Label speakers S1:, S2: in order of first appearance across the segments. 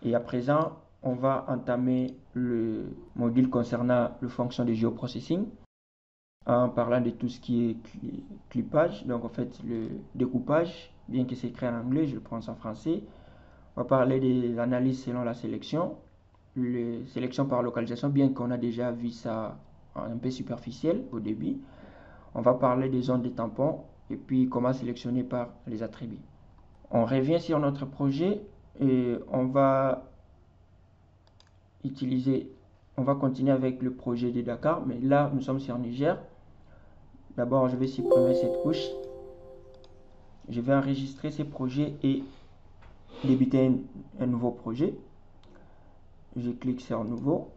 S1: Et à présent, on va entamer le module concernant le fonction de géoprocessing en parlant de tout ce qui est clippage, donc en fait le découpage, bien que c'est écrit en anglais, je le prends en français. On va parler des analyses selon la sélection, les sélections par localisation, bien qu'on a déjà vu ça un peu superficiel au début. On va parler des zones de tampons et puis comment sélectionner par les attributs. On revient sur notre projet et on va continuer avec le projet de Dakar, mais là nous sommes sur Niger. D'abord, je vais supprimer cette couche. Je vais enregistrer ces projets et débuter un nouveau projet. Je clique sur Nouveau.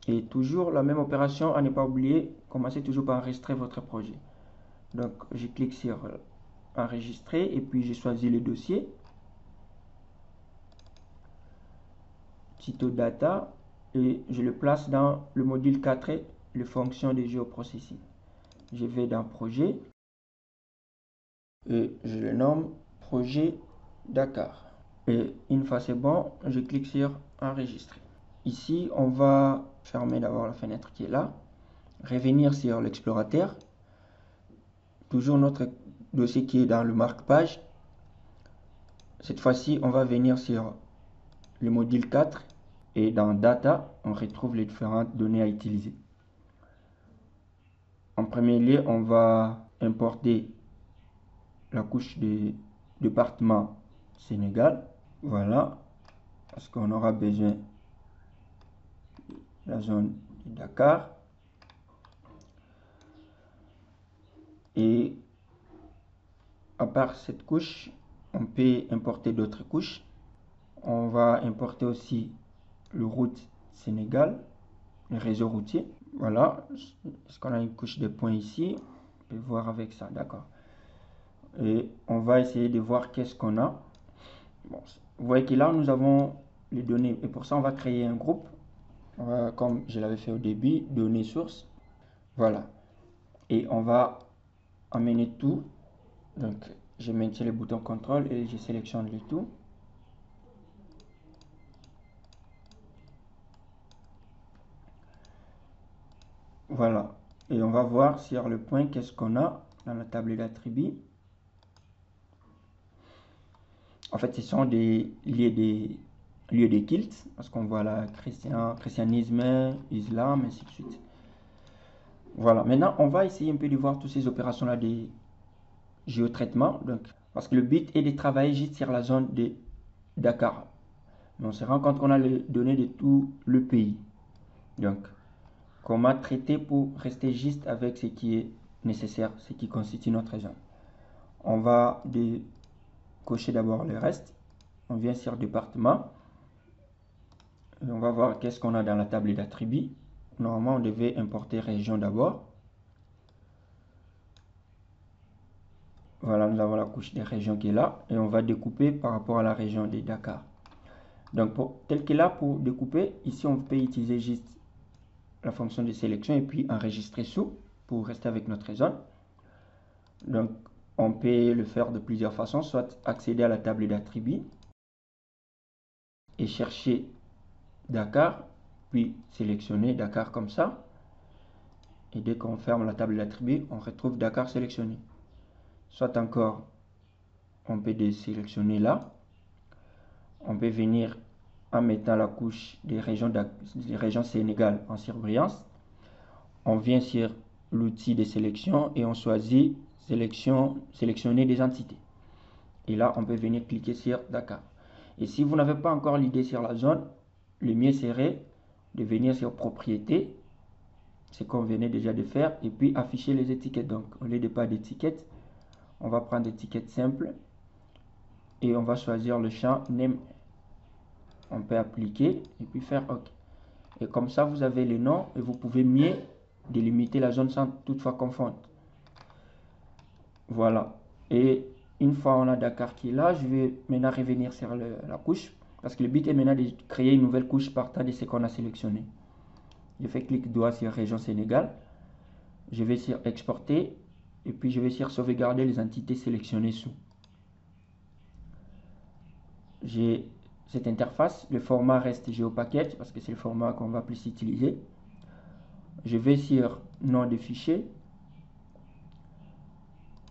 S1: Et toujours la même opération, à ne pas oublier, commencez toujours par enregistrer votre projet. Donc, je clique sur Enregistrer et puis je choisis le dossier. Title Data et je le place dans le module 4, les fonctions de géoprocessing. Je vais dans Projet et je le nomme Projet Dakar. Et une fois c'est bon, je clique sur Enregistrer. Ici, on va fermer d'abord la fenêtre qui est là, revenir sur l'explorateur, toujours notre dossier qui est dans le marque-page. Cette fois-ci, on va venir sur le module 4 et dans Data, on retrouve les différentes données à utiliser. En premier lieu, on va importer la couche de département Sénégal. Voilà, parce qu'on aura besoin de la zone de Dakar. Et à part cette couche, on peut importer d'autres couches. On va importer aussi le route Sénégal, le réseau routier. Voilà, est-ce qu'on a une couche de points ici? On peut voir avec ça, d'accord. Et on va essayer de voir qu'est-ce qu'on a. Bon, vous voyez que là, nous avons les données. Et pour ça, on va créer un groupe. Comme je l'avais fait au début, données sources. Voilà. Et on va amener tout. Donc, je maintiens le bouton contrôle et je sélectionne le tout. Voilà. Et on va voir sur le point qu'est-ce qu'on a dans la table d'attributs. En fait, ce sont des lieux des cultes, parce qu'on voit là christianisme, islam, ainsi de suite. Voilà. Maintenant, on va essayer un peu de voir toutes ces opérations-là de géotraitement. Donc, parce que le but est de travailler juste sur la zone de Dakar. Mais on se rend compte qu'on a les données de tout le pays. Donc, comment traiter pour rester juste avec ce qui est nécessaire, ce qui constitue notre zone. On va cocher d'abord le reste. On vient sur département. Et on va voir qu'est-ce qu'on a dans la table d'attributs. Normalement, on devait importer région d'abord. Voilà, nous avons la couche des régions qui est là. Et on va découper par rapport à la région de Dakar. Donc, tel qu'il est là, pour découper, ici, on peut utiliser juste la fonction de sélection et puis enregistrer sous pour rester avec notre zone. Donc, on peut le faire de plusieurs façons, soit accéder à la table d'attributs et chercher Dakar, puis sélectionner Dakar comme ça. Et dès qu'on ferme la table d'attributs, on retrouve Dakar sélectionné. Soit encore, on peut désélectionner là. On peut venir en mettant la couche des régions Sénégal en surbrillance. On vient sur l'outil de sélection et on choisit sélectionner des entités. Et là, on peut venir cliquer sur Dakar. Et si vous n'avez pas encore l'idée sur la zone, le mieux serait de venir sur propriété, ce qu'on venait déjà de faire, et puis afficher les étiquettes. Donc, au lieu de pas d'étiquettes, on va prendre d'étiquettes simples et on va choisir le champ name. On peut appliquer et puis faire OK. Et comme ça, vous avez les noms et vous pouvez mieux délimiter la zone sans toutefois confondre. Voilà. Et une fois on a Dakar qui est là, je vais maintenant revenir sur la couche. Parce que le but est maintenant de créer une nouvelle couche partant de ce qu'on a sélectionné. Je fais clic droit sur région Sénégal. Je vais sur exporter. Et puis je vais sur sauvegarder les entités sélectionnées sous. j'ai cette interface. Le format reste GeoPackage parce que c'est le format qu'on va plus utiliser. Je vais sur nom de fichier.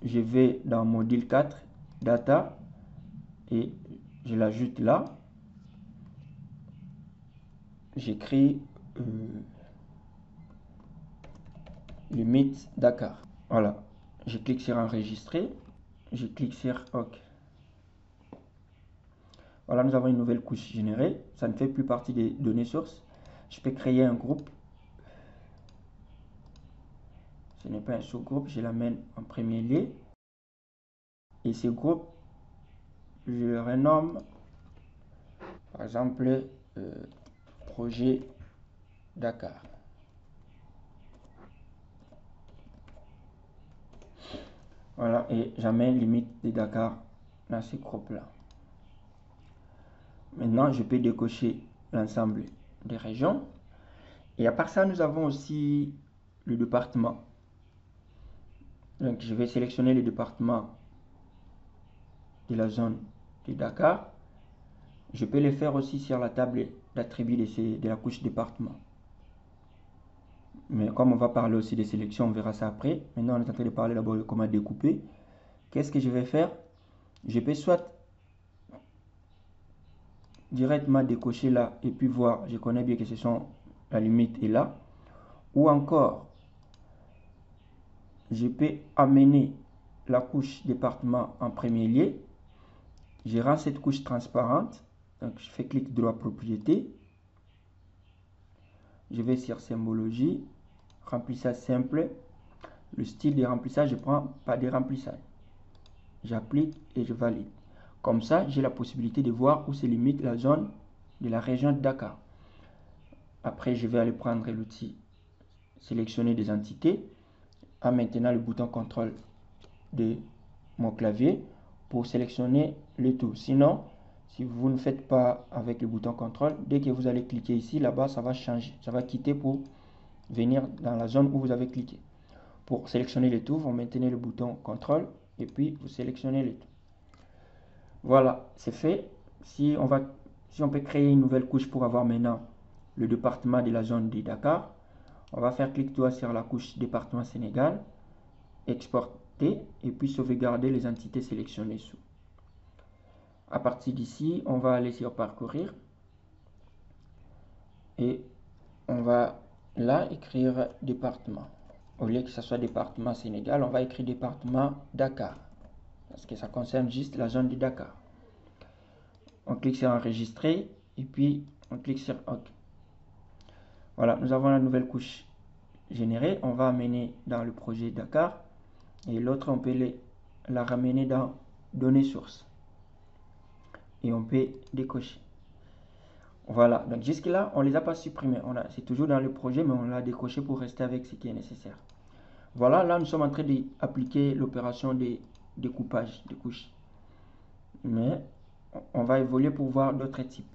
S1: Je vais dans module 4, data, et je l'ajoute là. J'écris limite Dakar. Voilà. Je clique sur enregistrer. Je clique sur OK. Voilà, nous avons une nouvelle couche générée. Ça ne fait plus partie des données sources. Je peux créer un groupe. Ce n'est pas un sous-groupe, je l'amène en premier lieu. Et ce groupe, je le renomme, par exemple, projet Dakar. Voilà, et j'amène limite de Dakar dans ce groupe-là. Maintenant, je peux décocher l'ensemble des régions. Et à part ça, nous avons aussi le département. Donc, je vais sélectionner le département de la zone de Dakar. Je peux le faire aussi sur la table d'attributs de la couche département. Mais comme on va parler aussi des sélections, on verra ça après. Maintenant, on est en train de parler d'abord de comment découper. Qu'est-ce que je vais faire? Je peux soit directement décocher là et puis voir, je connais bien que ce sont la limite est là. Ou encore, je peux amener la couche département en premier lieu. Je rends cette couche transparente. Donc, je fais clic droit propriété. Je vais sur symbologie, remplissage simple. Le style de remplissage, je prends pas de remplissage. J'applique et je valide. Comme ça, j'ai la possibilité de voir où se limite la zone de la région de Dakar. Après, je vais aller prendre l'outil sélectionner des entités. En maintenant le bouton contrôle de mon clavier pour sélectionner le tout. Sinon, si vous ne faites pas avec le bouton contrôle, dès que vous allez cliquer ici, là-bas, ça va changer. Ça va quitter pour venir dans la zone où vous avez cliqué. Pour sélectionner le tout, vous maintenez le bouton contrôle et puis vous sélectionnez le tout. Voilà, c'est fait. Si on peut créer une nouvelle couche pour avoir maintenant le département de la zone de Dakar, on va faire clic droit sur la couche département Sénégal, exporter et puis sauvegarder les entités sélectionnées sous. À partir d'ici, on va aller sur parcourir et on va là écrire département. Au lieu que ce soit département Sénégal, on va écrire département Dakar parce que ça concerne juste la zone de Dakar. On clique sur enregistrer et puis on clique sur OK. Voilà, nous avons la nouvelle couche générée. On va amener dans le projet Dakar et l'autre, on peut la ramener dans données sources et on peut décocher. Voilà, donc jusque là, on ne les a pas supprimés. C'est toujours dans le projet, mais on l'a décoché pour rester avec ce qui est nécessaire. Voilà, là, nous sommes en train d'appliquer l'opération de découpage de couches. Mais on va évoluer pour voir d'autres types.